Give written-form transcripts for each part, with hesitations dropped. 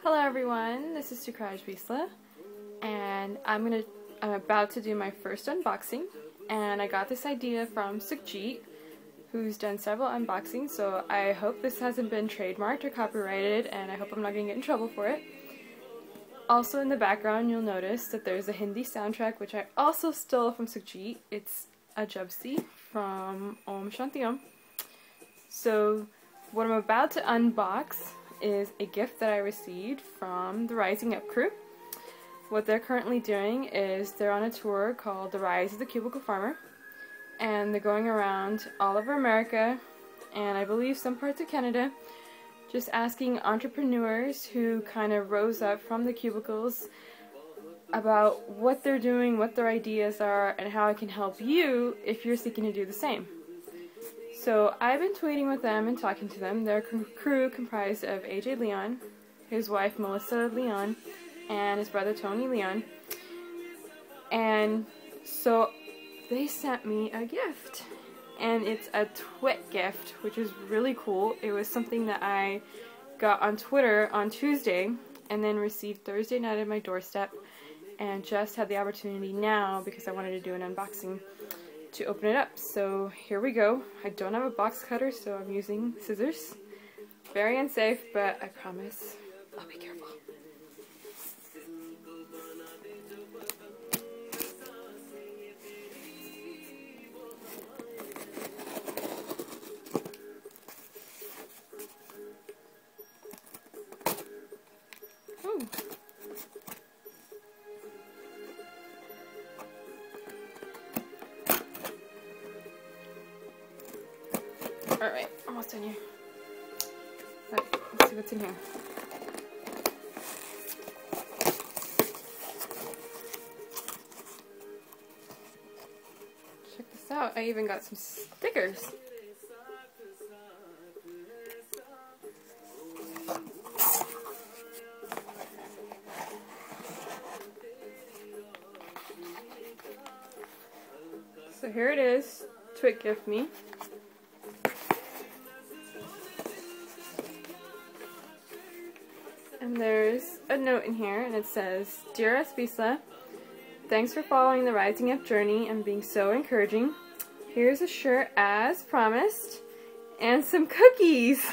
Hello everyone, this is Sukraj Bisla, and I'm about to do my first unboxing, and I got this idea from Sukhjit, who's done several unboxings, so I hope this hasn't been trademarked or copyrighted, and I hope I'm not going to get in trouble for it. Also in the background you'll notice that there's a Hindi soundtrack which I also stole from Sukhjit. It's Ajabsi from Om Shanti Om. So what I'm about to unbox is a gift that I received from the Rising Up crew. What they're currently doing is they're on a tour called The Rise of the Cubicle Farmer, and they're going around all over America and I believe some parts of Canada, just asking entrepreneurs who kind of rose up from the cubicles about what they're doing, what their ideas are, and how it can help you if you're seeking to do the same. So I've been tweeting with them and talking to them. Their crew comprised of AJ Leon, his wife Melissa Leon, and his brother Tony Leon. And so they sent me a gift. And it's a Twit gift, which is really cool. It was something that I got on Twitter on Tuesday and then received Thursday night at my doorstep, and just had the opportunity now, because I wanted to do an unboxing, to open it up. So here we go. I don't have a box cutter, so I'm using scissors. Very unsafe, but I promise I'll be careful. Ooh. Alright, almost done here. Let's see what's in here. Check this out, I even got some stickers. So here it is, Twit Gift Me. And there's a note in here, and it says, "Dear S. Bisla, thanks for following the Rising Up journey and being so encouraging. Here's a shirt as promised, and some cookies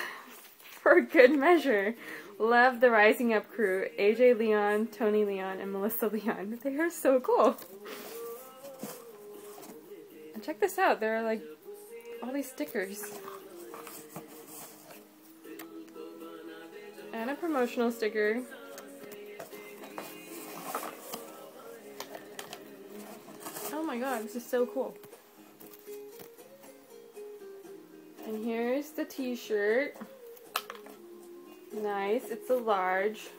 for good measure. Love the Rising Up crew, AJ Leon, Tony Leon, and Melissa Leon." They are so cool. And check this out, there are like all these stickers. And a promotional sticker. Oh my god, this is so cool. And here's the t-shirt. Nice, it's a large.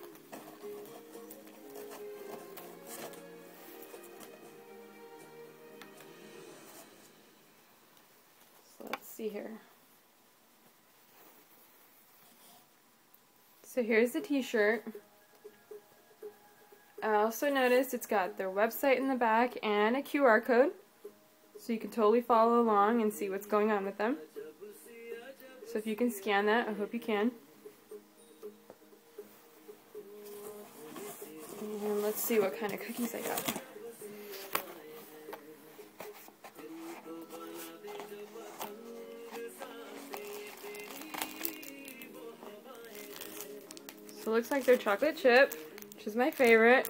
So let's see here. So here's the t-shirt. I also noticed it's got their website in the back and a QR code, so you can totally follow along and see what's going on with them. So if you can scan that, I hope you can. And let's see what kind of cookies I got. So it looks like they're chocolate chip, which is my favorite.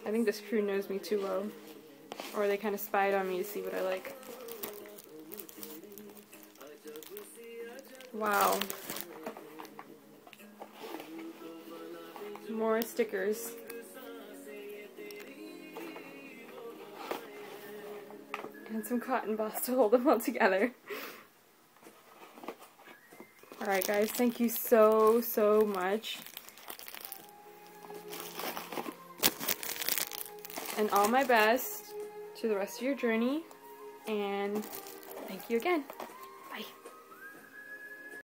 I think this crew knows me too well. Or they kind of spied on me to see what I like. Wow. More stickers. And some cotton balls to hold them all together. Alright guys, thank you so much. And all my best to the rest of your journey. And thank you again.